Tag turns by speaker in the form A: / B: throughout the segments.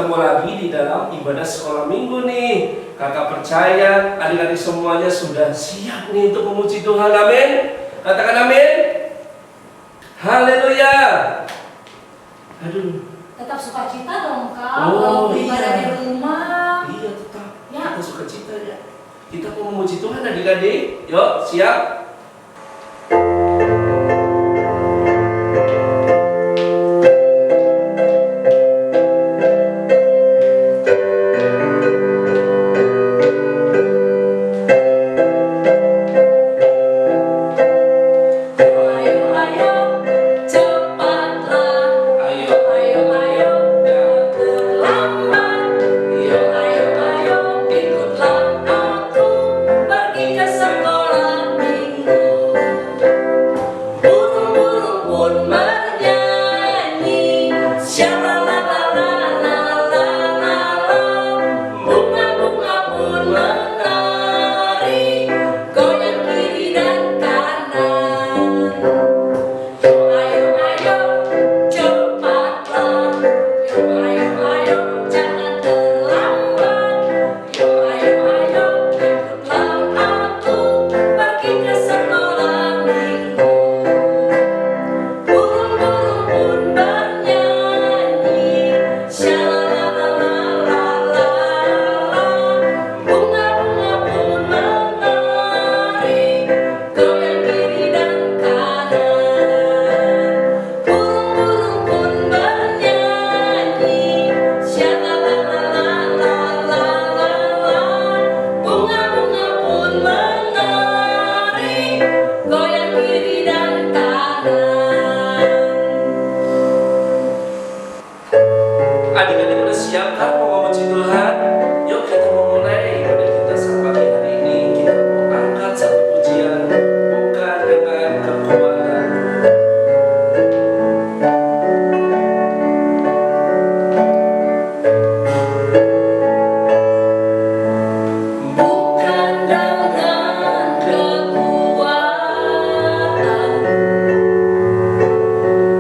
A: ketemu lagi di dalam ibadah sekolah minggu nih. Kakak percaya adik-adik semuanya sudah siap nih untuk memuji Tuhan. Amin. Katakan amin. Haleluya. Aduh.
B: Tetap sukacita dong kak.
A: Oh,
B: ibadah
A: iya.
B: di rumah.
A: Iya tetap.
B: Ya.
A: Kita sukacita ya. Kita mau memuji Tuhan adik-adik. Yuk siap. Adik-adik udah siap kan mau memuji Tuhan? Yuk kita mau mulai ibadah kita sama pagi hari ini. Kita mau angkat satu pujian bukan dengan kekuatan.
B: Bukan dengan kekuatan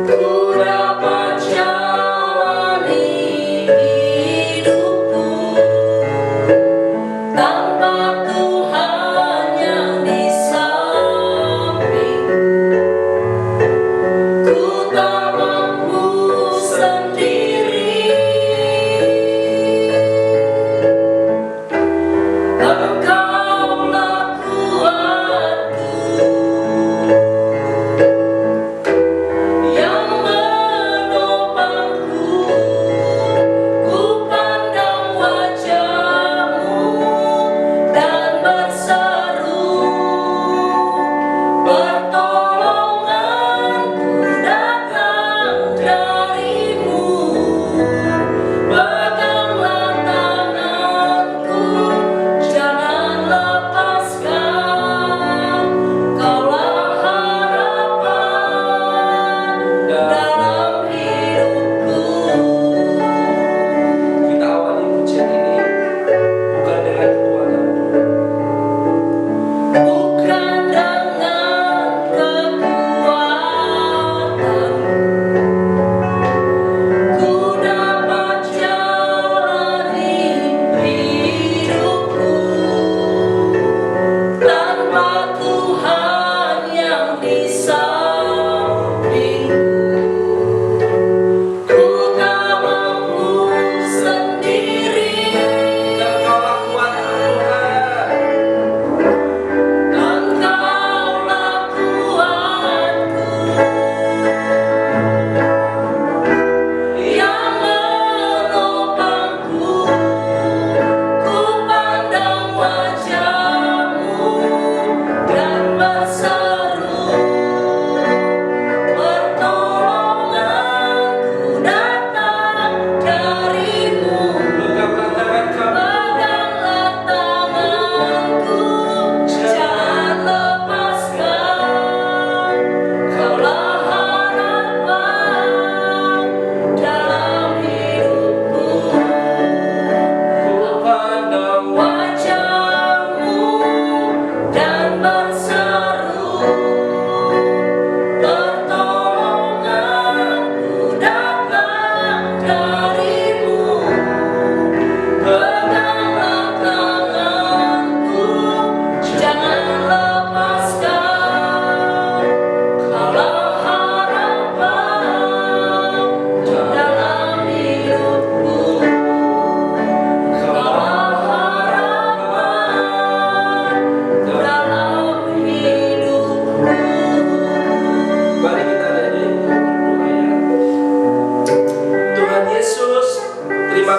B: ku dapat jalani hidupku.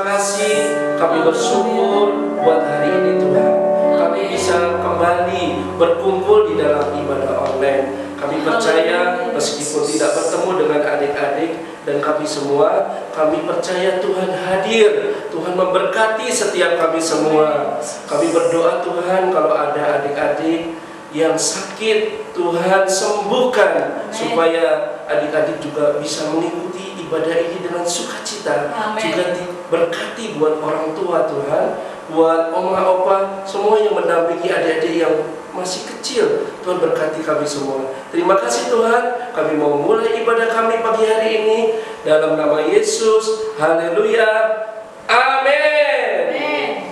A: kasih, kami bersyukur buat hari ini Tuhan. Kami bisa kembali berkumpul di dalam ibadah online. Kami percaya meskipun tidak bertemu dengan adik-adik dan kami semua, kami percaya Tuhan hadir. Tuhan memberkati setiap kami semua. Kami berdoa Tuhan kalau ada adik-adik yang sakit, Tuhan sembuhkan supaya adik-adik juga bisa mengikuti ibadah ini dengan sukacita. Juga diberkati buat orang tua Tuhan, buat oma opa semua yang mendampingi adik-adik yang masih kecil. Tuhan berkati kami semua. Terima kasih Tuhan. Kami mau mulai ibadah kami pagi hari ini dalam nama Yesus. Haleluya. Amin.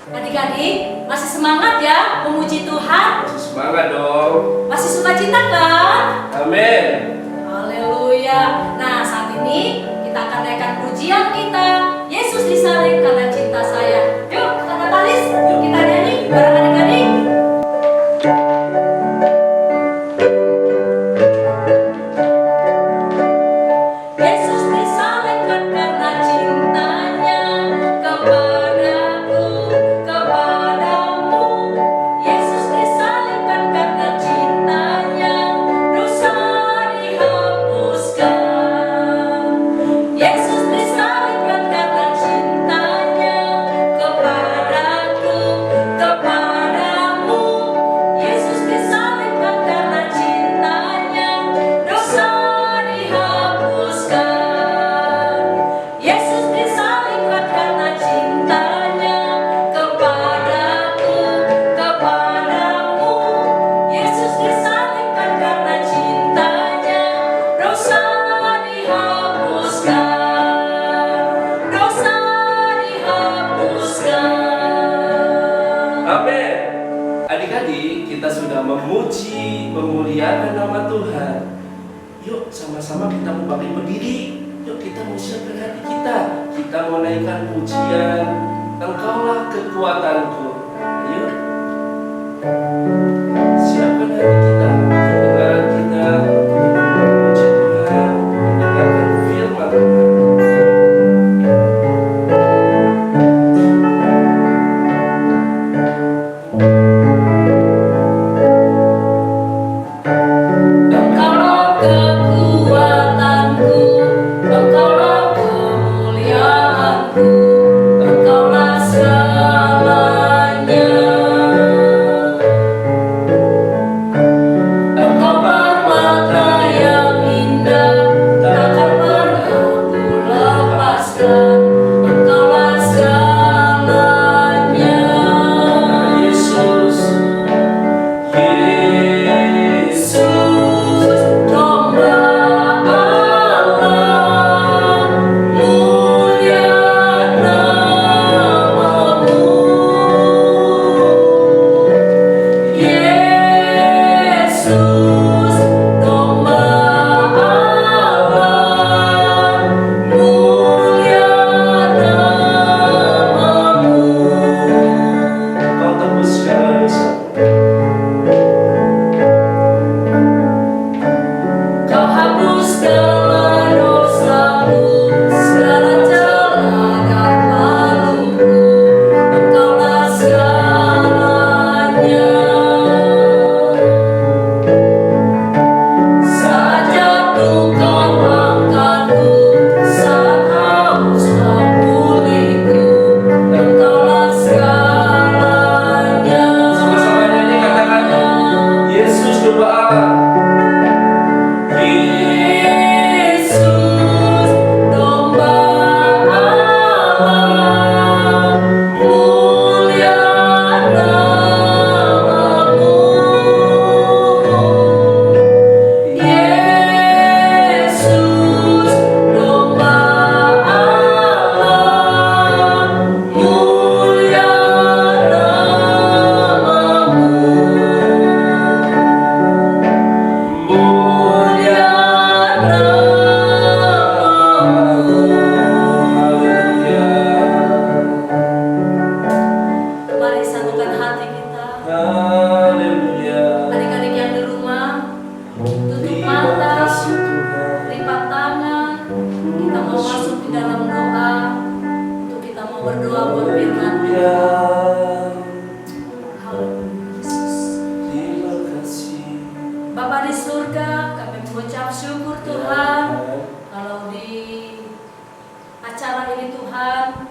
B: Adik-adik masih semangat ya memuji Tuhan?
A: Semangat dong.
B: Masih sukacita kan?
A: Amin.
B: Haleluya. Nah, saat ini kita akan naikkan pujian kita. Yesus disalib karena cinta saya. Yuk, kata Kalis, kita nyanyi bareng adik-adik. Yesus disalibkan karena cintanya kepadaku, kepadamu. Yesus disalibkan karena cintanya, dosa dihapuskan. Yesus disalibkan karena cintanya kepadaku, kepadamu. Yesus disalibkan karena cintanya, dosa dihapuskan. Yesus disalibkan karena cintanya kepadaku, kepadamu. Yesus disalibkan karena cintanya, dosa dihapuskan. Dosa dihapuskan.
A: Amin. Adik-adik, kita sudah memuji, memuliakan nama Tuhan. Yuk sama-sama kita mau bangkit berdiri. Yuk kita mau siapkan hati kita. Kita mau naikkan pujian, Engkaulah kekuatanku. Yuk siapkan hati kita, kedengaran kita, memuji Tuhan, mendengarkan firman Tuhan.
B: Engkaulah kekuatanku, Engkaulah kemuliaanku, Engkaulah segalanya. berdoa buat firman-Mu.
A: Ya,
B: Haleluya, Yesus.
A: terima kasih.
B: Bapa di surga, kami mengucap syukur Tuhan kalau di acara ini Tuhan,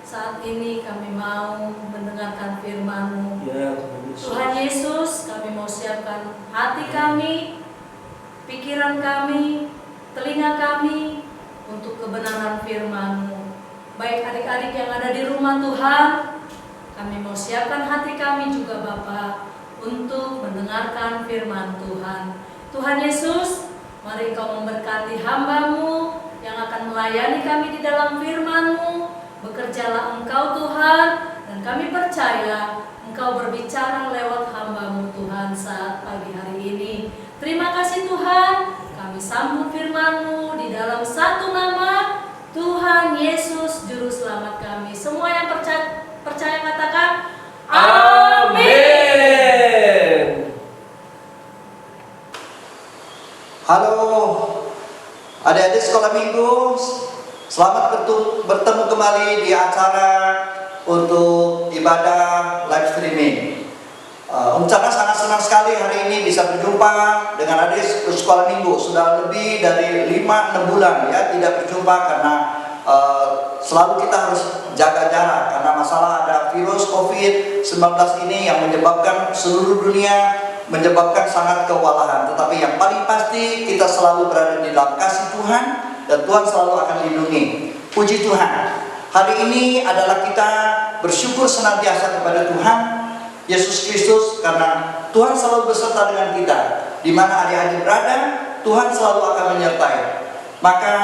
B: saat ini kami mau mendengarkan firman-Mu.
A: Ya, Tuhan Yesus.
B: Tuhan Yesus, kami mau siapkan hati kami, pikiran kami, telinga kami untuk kebenaran firman-Mu. Baik adik-adik yang ada di rumah Tuhan, kami mau siapkan hati kami juga Bapa untuk mendengarkan firman Tuhan. Tuhan Yesus, mari Engkau memberkati hamba-Mu yang akan melayani kami di dalam firman-Mu. Bekerjalah Engkau Tuhan, dan kami percaya Engkau berbicara lewat hamba-Mu Tuhan saat pagi hari ini. Terima kasih Tuhan, kami sambut firman-Mu di dalam satu nama Tuhan Yesus Juru Selamat kami. Semua yang percaya katakan amin.
C: Halo adik-adik sekolah minggu, selamat bertemu kembali di acara untuk ibadah live streaming. Om Chandra sangat senang sekali hari ini bisa berjumpa dengan adik sekolah minggu. Sudah lebih dari 5-6 bulan ya tidak berjumpa karena selalu kita harus jaga jarak karena masalah ada virus COVID-19 ini yang menyebabkan seluruh dunia, menyebabkan sangat kewalahan. Tetapi yang paling pasti kita selalu berada di dalam kasih Tuhan dan Tuhan selalu akan lindungi. Puji Tuhan. Hari ini adalah kita bersyukur senantiasa kepada Tuhan Yesus Kristus karena Tuhan selalu beserta dengan kita. Di mana adik-adik berada, Tuhan selalu akan menyertai. Maka,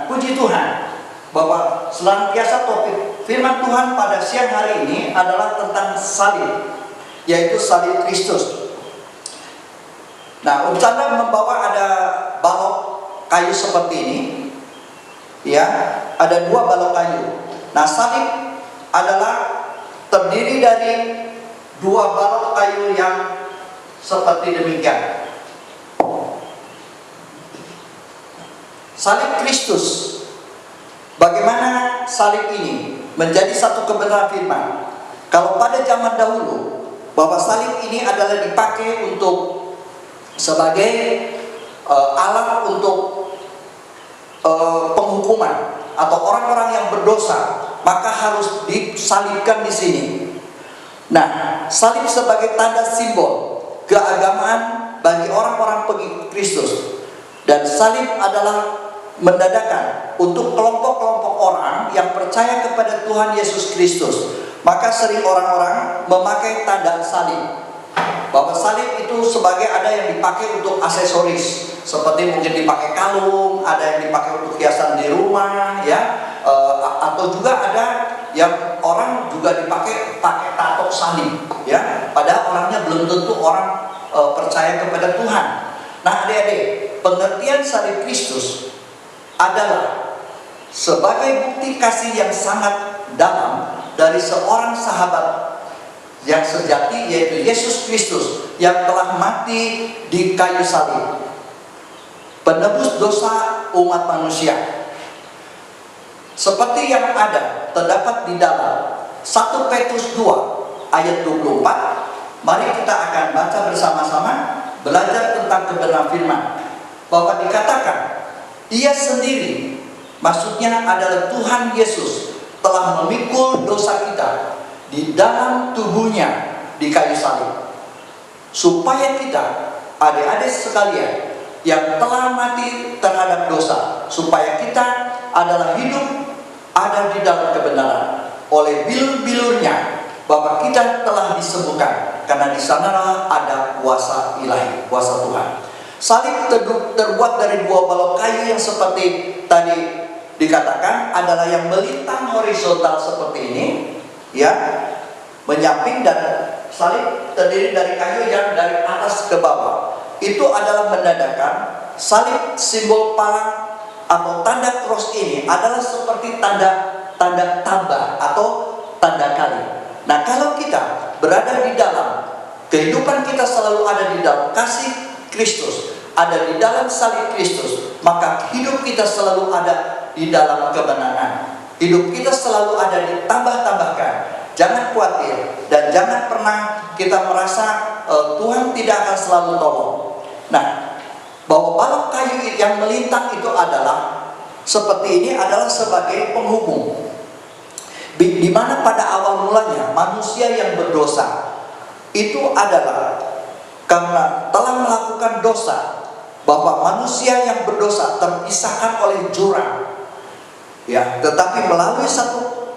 C: puji Tuhan bahwa senantiasa topik firman Tuhan pada siang hari ini adalah tentang salib, yaitu salib Kristus. Om Chandra membawa ada balok kayu seperti ini, ya, ada 2 balok kayu. Salib adalah terdiri dari 2 balok kayu yang seperti demikian. Salib Kristus. Bagaimana salib ini menjadi satu kebenaran firman? Kalau pada zaman dahulu, bahwa salib ini adalah dipakai untuk sebagai alat untuk penghukuman atau orang-orang yang berdosa, maka harus disalibkan di sini. Salib sebagai tanda simbol keagamaan bagi orang-orang pengikut Kristus, dan salib adalah mendadakan untuk kelompok-kelompok orang yang percaya kepada Tuhan Yesus Kristus. Maka sering orang-orang memakai tanda salib. Bahwa salib itu sebagai ada yang dipakai untuk aksesoris, seperti mungkin dipakai kalung, ada yang dipakai untuk hiasan di rumah, ya, atau juga ada yang orang juga pakai tato salib, ya. Padahal orangnya belum tentu orang percaya kepada Tuhan. Adik-adik, pengertian salib Kristus adalah sebagai bukti kasih yang sangat dalam dari seorang sahabat yang sejati, yaitu Yesus Kristus yang telah mati di kayu salib, penebus dosa umat manusia. Seperti yang ada terdapat di dalam 1 Petrus 2 ayat 24. Mari kita akan baca bersama-sama, belajar tentang kebenaran firman, bahwa dikatakan Ia sendiri, maksudnya adalah Tuhan Yesus, telah memikul dosa kita di dalam tubuhnya di kayu salib, supaya kita, adik-adik sekalian yang telah mati terhadap dosa, supaya kita adalah hidup ada di dalam kebenaran. Oleh bilur-bilurnya bahwa kita telah disembuhkan, karena di sanalah ada kuasa ilahi, kuasa Tuhan. Salib terbuat dari 2 balok kayu yang seperti tadi dikatakan adalah yang melintang horizontal seperti ini, ya, menyamping, dan salib terdiri dari kayu yang dari atas ke bawah. Itu adalah menandakan salib, simbol palang atau tanda cross ini adalah seperti tanda tambah atau tanda kali. Kalau kita berada di dalam kehidupan, kita selalu ada di dalam kasih Kristus, ada di dalam salib Kristus, maka hidup kita selalu ada di dalam kebenaran. hidup kita selalu ada ditambah-tambahkan. Jangan khawatir dan jangan pernah kita merasa Tuhan tidak akan selalu tolong. Nah, bahwa balok kayu yang melintang itu adalah seperti ini, adalah sebagai penghubung. Di mana pada awal mulanya manusia yang berdosa itu adalah karena telah melakukan dosa, bahwa manusia yang berdosa terpisahkan oleh jurang. Ya, tetapi melalui satu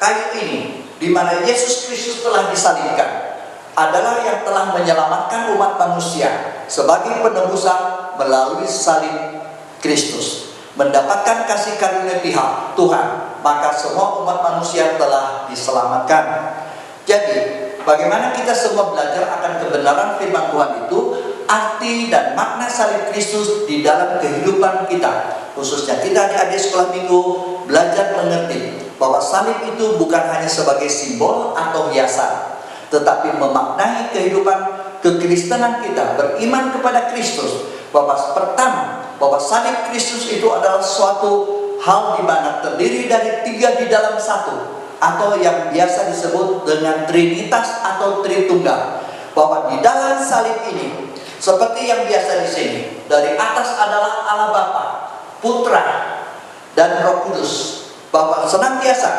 C: kayu ini, di mana Yesus Kristus telah disalibkan, adalah yang telah menyelamatkan umat manusia sebagai penebusan melalui salib Kristus, mendapatkan kasih karunia pihak Tuhan, maka semua umat manusia telah diselamatkan. Jadi, bagaimana kita semua belajar akan kebenaran firman Tuhan itu, arti dan makna salib Kristus di dalam kehidupan kita, khususnya kita adik-adik sekolah minggu, belajar mengerti bahwa salib itu bukan hanya sebagai simbol atau hiasan, tetapi memaknai kehidupan kekristenan kita, beriman kepada Kristus. Bahwa pertama, bahwa salib Kristus itu adalah suatu hal di mana terdiri dari 3 di dalam satu, atau yang biasa disebut dengan Trinitas atau Tritunggal. Bahwa di dalam salib ini, seperti yang biasa di sini, dari atas adalah Allah Bapa, Putra, dan Roh Kudus. Bahwa senantiasa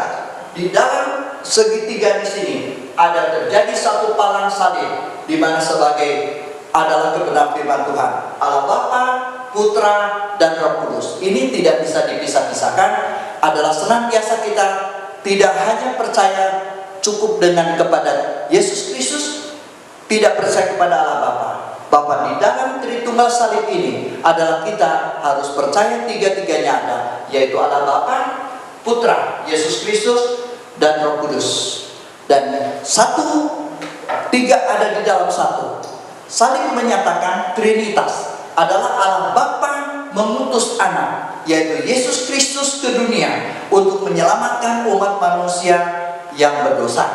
C: di dalam segitiga di sini ada terjadi satu palang salib, di mana sebagai adalah kebenaran firman Tuhan, Allah Bapa, Putra, dan Roh Kudus. Ini tidak bisa dipisah-pisahkan, adalah senantiasa kita tidak hanya percaya cukup dengan kepada Yesus Kristus, tidak percaya kepada Allah Bapa. Bahwa di dalam Tritunggal salib ini adalah kita harus percaya tiga-tiganya ada, yaitu Allah Bapa, Putra, Yesus Kristus, dan Roh Kudus. Dan tiga ada di dalam satu. Saling menyatakan Trinitas adalah Allah Bapa mengutus anak, yaitu Yesus Kristus ke dunia untuk menyelamatkan umat manusia yang berdosa.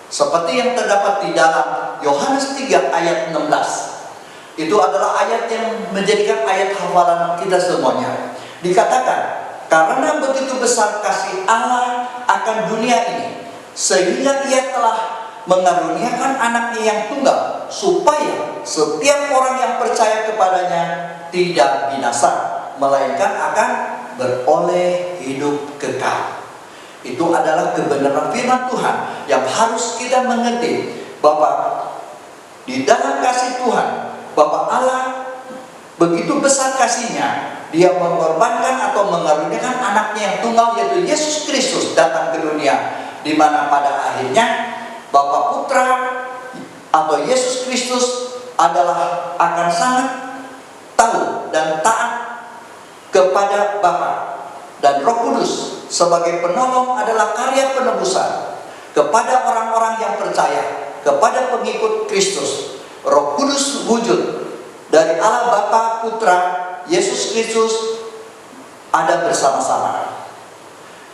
C: Seperti yang terdapat di dalam Yohanes 3 ayat 16. Itu adalah ayat yang menjadikan ayat hafalan kita semuanya. Dikatakan, karena begitu besar kasih Allah akan dunia ini, sehingga Ia telah mengaruniakan anaknya yang tunggal, supaya setiap orang yang percaya kepadanya tidak binasa, melainkan akan beroleh hidup kekal. Itu adalah kebenaran firman Tuhan yang harus kita mengerti, bahwa di dalam kasih Tuhan, bahwa Allah begitu besar kasihnya, Dia mengorbankan atau mengaruniakan anaknya yang tunggal, yaitu Yesus Kristus, datang ke dunia, di mana pada akhirnya Bapa Putra atau Yesus Kristus adalah akan sangat tahu dan taat kepada Bapa, dan Roh Kudus sebagai penolong adalah karya penebusan kepada orang-orang yang percaya, kepada pengikut Kristus. Roh Kudus wujud dari Allah Bapa, Putra, Yesus Kristus ada bersama-sama.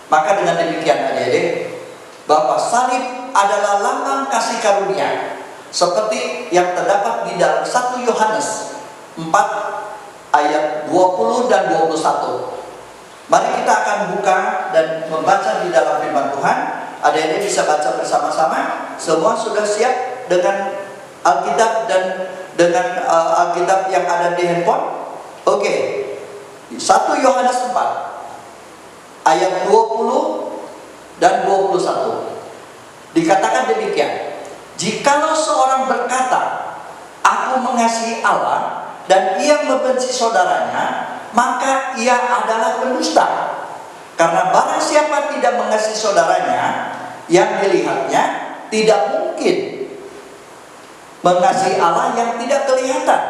C: Maka dengan demikian adik-adik, bahwa salib adalah lambang kasih karunia, seperti yang terdapat di dalam 1 Yohanes 4 ayat 20 dan 21. Mari kita akan buka dan membaca di dalam firman Tuhan. Adik-adik bisa baca bersama-sama. Semua sudah siap dengan Alkitab dan dengan Alkitab yang ada di handphone? Oke. 1 Yohanes 4 ayat 20 dan 21. Dikatakan demikian, jikalau seorang berkata, aku mengasihi Allah, dan ia membenci saudaranya, maka ia adalah pendusta. Karena barang siapa tidak mengasihi saudaranya yang dilihatnya, tidak mungkin mengasihi Allah yang tidak kelihatan.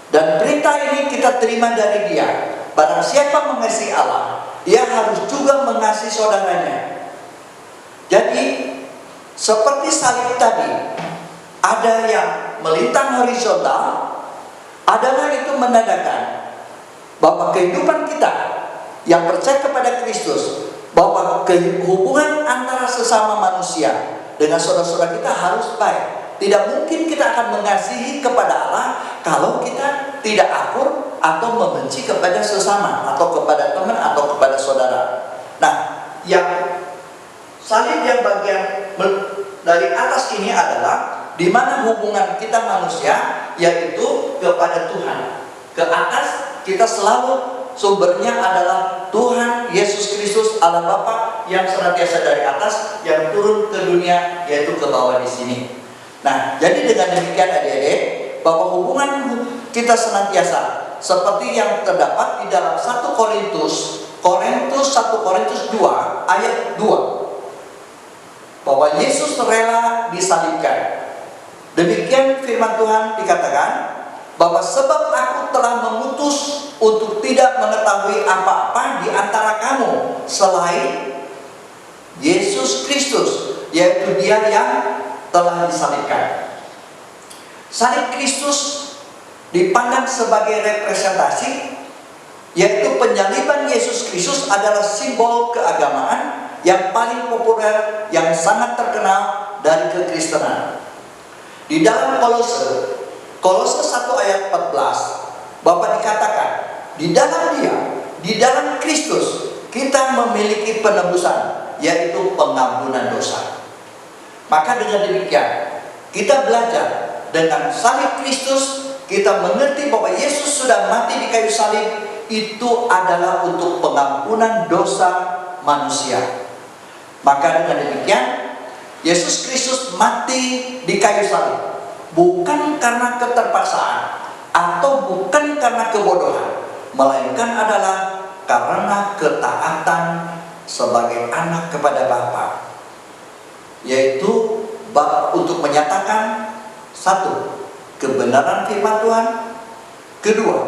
C: Dan perintah ini kita terima dari Dia, barang siapa mengasihi Allah, ia harus juga mengasihi saudaranya. Jadi seperti salib tadi, ada yang melintang horizontal, adalah itu menandakan bahwa kehidupan kita yang percaya kepada Kristus, bahwa hubungan antara sesama manusia dengan saudara-saudara kita harus baik. Tidak mungkin kita akan mengasihi kepada Allah kalau kita tidak akur atau membenci kepada sesama, atau kepada teman, atau kepada saudara. Nah, yang salib yang bagian dari atas ini adalah di mana hubungan kita manusia yaitu kepada Tuhan. Ke atas kita selalu sumbernya adalah Tuhan Yesus Kristus Allah Bapa yang senantiasa dari atas yang turun ke dunia yaitu ke bawah di sini. Nah, jadi dengan demikian adik-adik, bahwa hubungan kita senantiasa seperti yang terdapat di dalam 1 Korintus 2 ayat 2, bahwa Yesus rela disalibkan. Demikian firman Tuhan dikatakan, bahwa sebab aku telah mengutus untuk tidak mengetahui apa-apa di antara kamu selain Yesus Kristus, yaitu Dia yang telah disalibkan. Salib Kristus dipandang sebagai representasi, yaitu penyaliban Yesus Kristus adalah simbol keagamaan yang paling populer, yang sangat terkenal dari kekristenan. Di dalam Kolose 1 ayat 14, Bapak dikatakan, di dalam Dia, di dalam Kristus, kita memiliki penebusan, yaitu pengampunan dosa. Maka dengan demikian, kita belajar dengan salib Kristus, kita mengerti bahwa Yesus sudah mati di kayu salib, itu adalah untuk pengampunan dosa manusia. Maka dengan demikian, Yesus Kristus mati di kayu salib bukan karena keterpaksaan atau bukan karena kebodohan, melainkan adalah karena ketaatan sebagai anak kepada Bapa, yaitu untuk menyatakan satu, kebenaran firman Tuhan, kedua,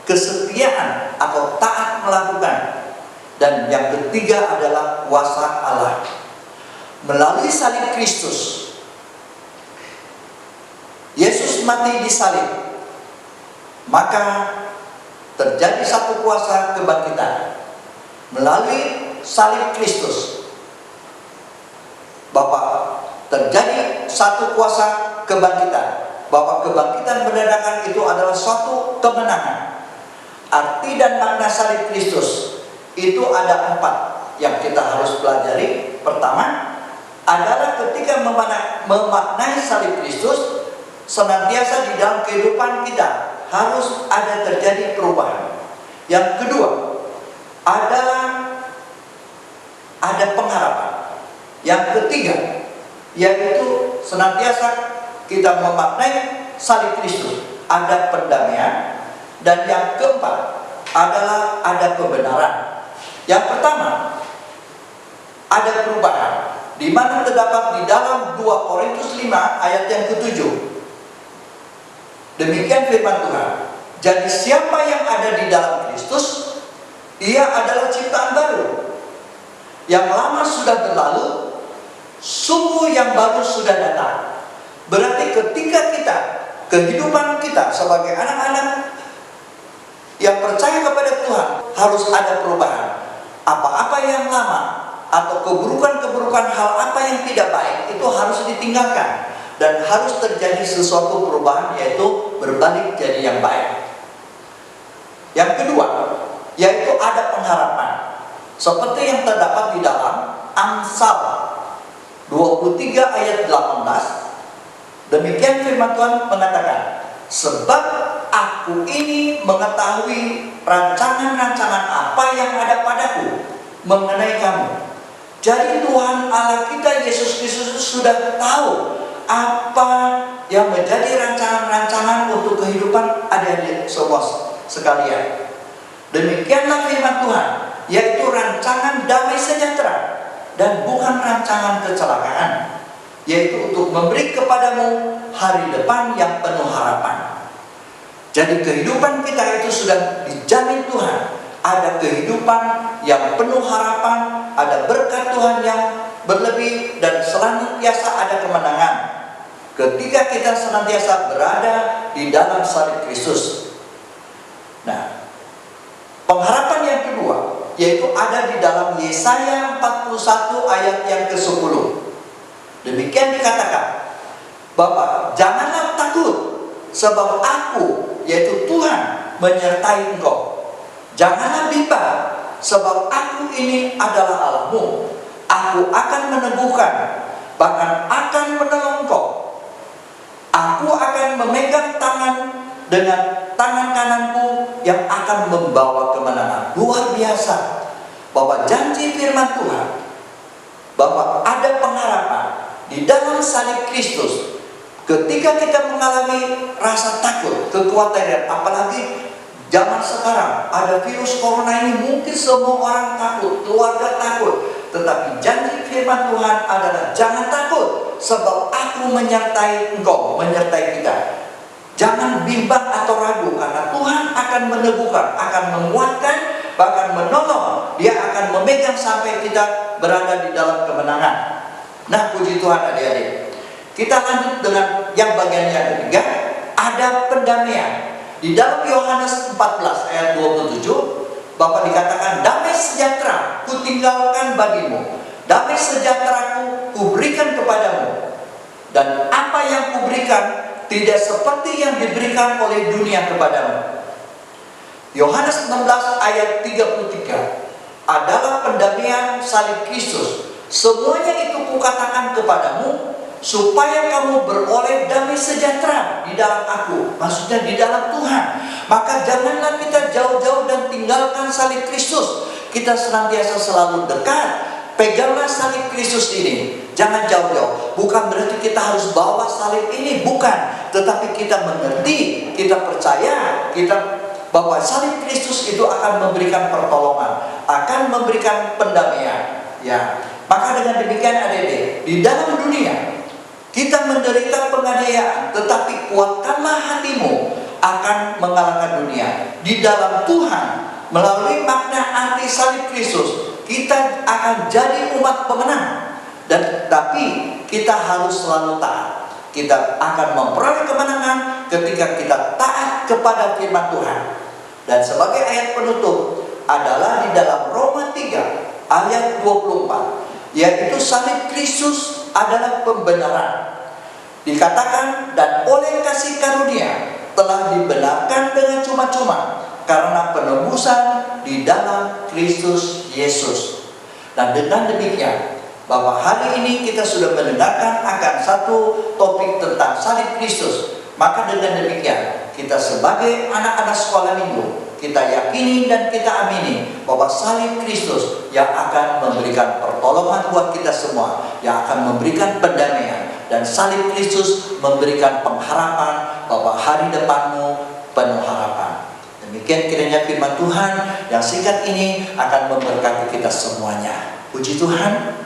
C: kesetiaan atau taat melakukan, dan yang ketiga adalah kuasa Allah. Melalui salib Kristus, Yesus mati di salib, maka terjadi satu kuasa kebangkitan. Melalui salib Kristus, Bapak, terjadi satu kuasa kebangkitan. Bahwa kebangkitan menandakan itu adalah suatu kemenangan. Arti dan makna salib Kristus itu ada 4 yang kita harus pelajari. Pertama adalah ketika memaknai salib Kristus, senantiasa di dalam kehidupan kita harus ada terjadi perubahan. Yang kedua adalah ada pengharapan. Yang ketiga yaitu senantiasa kita memaknai salib Kristus, ada pendamaian. Dan yang keempat adalah ada kebenaran. Yang pertama ada perubahan, di mana terdapat di dalam 2 Korintus 5 ayat yang ke-7. Demikian firman Tuhan, jadi siapa yang ada di dalam Kristus, ia adalah ciptaan baru. Yang lama sudah berlalu, sungguh yang baru sudah datang. Berarti ketika kehidupan kita sebagai anak-anak yang percaya kepada Tuhan, harus ada perubahan. Apa-apa yang lama atau keburukan-keburukan, hal apa yang tidak baik, itu harus ditinggalkan. Dan harus terjadi sesuatu perubahan, yaitu berbalik jadi yang baik. Yang kedua, yaitu ada pengharapan. Seperti yang terdapat di dalam Amsal 23 ayat 18. Demikian firman Tuhan mengatakan, sebab aku ini mengetahui rancangan-rancangan apa yang ada padaku mengenai kamu. Jadi Tuhan Allah kita Yesus Kristus sudah tahu apa yang menjadi rancangan-rancangan untuk kehidupan adik-adik semua sekalian. Demikianlah firman Tuhan, yaitu rancangan damai sejahtera dan bukan rancangan kecelakaan, yaitu untuk memberi kepadamu hari depan yang penuh harapan. Jadi kehidupan kita itu sudah dijamin Tuhan. Ada kehidupan yang penuh harapan, ada berkat Tuhan yang berlebih, dan senantiasa ada kemenangan ketika kita senantiasa berada di dalam salib Kristus. Nah, pengharapan yang kedua yaitu ada di dalam Yesaya 41 ayat yang ke-10. Demikian dikatakan, Bapak, janganlah takut, sebab aku, yaitu Tuhan, menyertai engkau. Janganlah bimbang, sebab aku ini adalah Allahmu. Aku akan meneguhkan, bahkan akan menolong kau. Aku akan memegang tangan dengan tangan kananku yang akan membawa kemenangan. Luar biasa bahwa janji firman Tuhan, bahwa ada pengharapan di dalam salib Kristus. Ketika kita mengalami rasa takut, kekhawatiran, apalagi zaman sekarang ada virus corona ini, mungkin semua orang takut, keluarga takut. Tetapi janji firman Tuhan adalah jangan takut, sebab aku menyertai engkau, menyertai kita. Jangan bimbang atau ragu, karena Tuhan akan meneguhkan, akan menguatkan, bahkan menolong. Dia akan memegang sampai kita berada di dalam kemenangan. Nah, puji Tuhan adik-adik. Kita lanjut dengan yang bagian yang ketiga, ada pendamaian. Di dalam Yohanes 14 ayat 27, Bapa dikatakan, damai sejahtera kutinggalkan bagimu, damai sejahteraku kuberikan kepadamu. Dan apa yang kuberikan tidak seperti yang diberikan oleh dunia kepadamu. Yohanes 16 ayat 33 adalah pendamaian salib Kristus. Semuanya itu kukatakan kepadamu, supaya kamu beroleh damai sejahtera di dalam aku, maksudnya di dalam Tuhan. Maka janganlah kita jauh-jauh dan tinggalkan salib Kristus. Kita senantiasa selalu dekat, peganglah salib Kristus ini, jangan jauh-jauh. Bukan berarti kita harus bawa salib ini, bukan. Tetapi kita mengerti, kita percaya, bahwa salib Kristus itu akan memberikan pertolongan, akan memberikan pendamaian. Ya, maka dengan demikian adik-adik, di dalam dunia kita menderita penganiayaan, tetapi kuatkanlah hatimu akan mengalahkan dunia. Di dalam Tuhan, melalui makna arti salib Kristus, kita akan jadi umat pemenang. Tapi kita harus selalu taat. Kita akan memperoleh kemenangan ketika kita taat kepada firman Tuhan. Dan sebagai ayat penutup adalah di dalam Roma 3 ayat 24, yaitu salib Kristus adalah pembenaran. Dikatakan, dan oleh kasih karunia telah dibenarkan dengan cuma-cuma karena penebusan di dalam Kristus Yesus. Dan dengan demikian, bahwa hari ini kita sudah mendengarkan akan satu topik tentang salib Kristus. Maka dengan demikian, kita sebagai anak-anak sekolah minggu, kita yakini dan kita amini bahwa salib Kristus yang akan memberikan pertolongan buat kita semua, yang akan memberikan pendamaian. Dan salib Kristus memberikan pengharapan bahwa hari depanmu penuh harapan. Demikian kiranya firman Tuhan yang singkat ini akan memberkati kita semuanya. Puji Tuhan.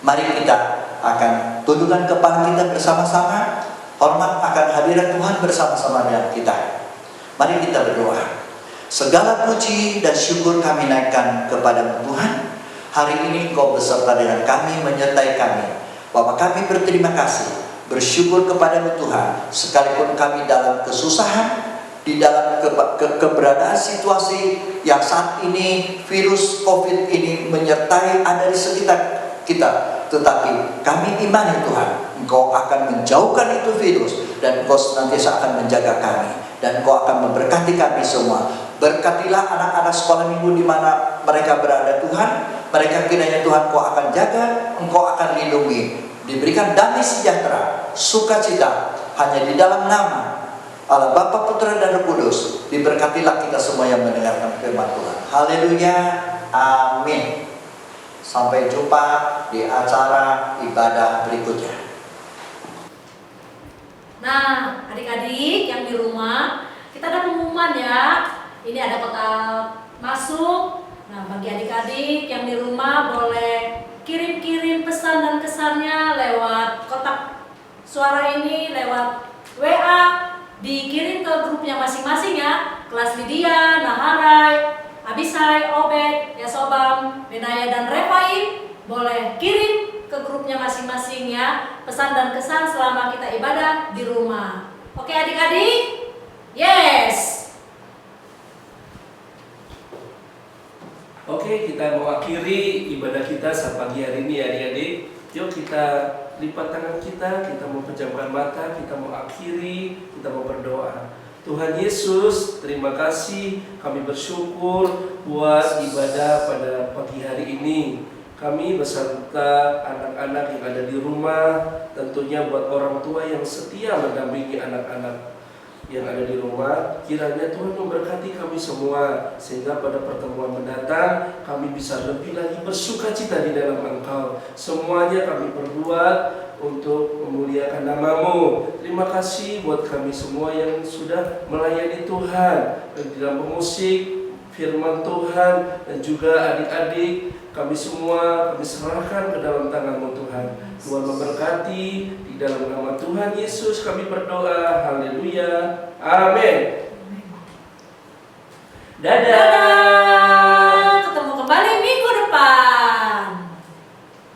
C: Mari kita akan tundukkan kepala kita bersama-sama, hormat akan hadirat Tuhan bersama-sama dengan kita. Mari kita berdoa. Segala puji dan syukur kami naikkan kepada Tuhan. Hari ini Engkau beserta dengan kami, menyertai kami. Bapak, kami berterima kasih, bersyukur kepada Tuhan, sekalipun kami dalam kesusahan, di dalam keberadaan situasi yang saat ini virus COVID ini menyertai ada di sekitar kita. Tetapi kami imani Tuhan, Engkau akan menjauhkan itu virus, dan Engkau senantiasa akan menjaga kami, dan Engkau akan memberkati kami semua. Berkatilah anak-anak sekolah minggu di mana mereka berada Tuhan. Mereka kiranya Tuhan Engkau akan jaga, Engkau akan lindungi. Diberikan damai sejahtera, sukacita hanya di dalam nama Allah Bapa, Putra dan Roh Kudus. Diberkatilah kita semua yang mendengarkan firman Tuhan. Haleluya, amin. Sampai jumpa di acara ibadah berikutnya.
B: Nah, adik-adik yang di rumah, kita ada pengumuman ya. Ini ada kotak masuk. Nah, bagi adik-adik yang di rumah boleh kirim-kirim pesan dan kesannya lewat kotak suara ini, lewat WA, dikirim ke grupnya masing-masing ya. Kelas Lydia, Naharai, Abisai, Obed, Yasobam, Benaya dan Refaim. Boleh kirim ke grupnya masing-masing ya, pesan dan kesan selama kita ibadah di rumah. Oke adik-adik? Yes.
A: Oke, kita mau akhiri ibadah kita saat pagi hari ini ya adik-adik. Yuk kita lipat tangan kita mau pejamkan mata, kita mau akhiri, kita mau berdoa. Tuhan Yesus, terima kasih, kami bersyukur buat ibadah pada pagi hari ini. Kami beserta anak-anak yang ada di rumah, tentunya buat orang tua yang setia mendampingi anak-anak yang ada di rumah, kiranya Tuhan memberkati kami semua, sehingga pada pertemuan mendatang kami bisa lebih lagi bersukacita di dalam Engkau. Semuanya kami perbuat untuk memuliakan nama-Mu. Terima kasih buat kami semua yang sudah melayani Tuhan di dalam musik, firman Tuhan, dan juga adik-adik. Kami semua kami serahkan ke dalam tangan-Mu Tuhan. Tuhan memberkati, di dalam nama Tuhan Yesus kami berdoa. Haleluya. Amin. Dadah.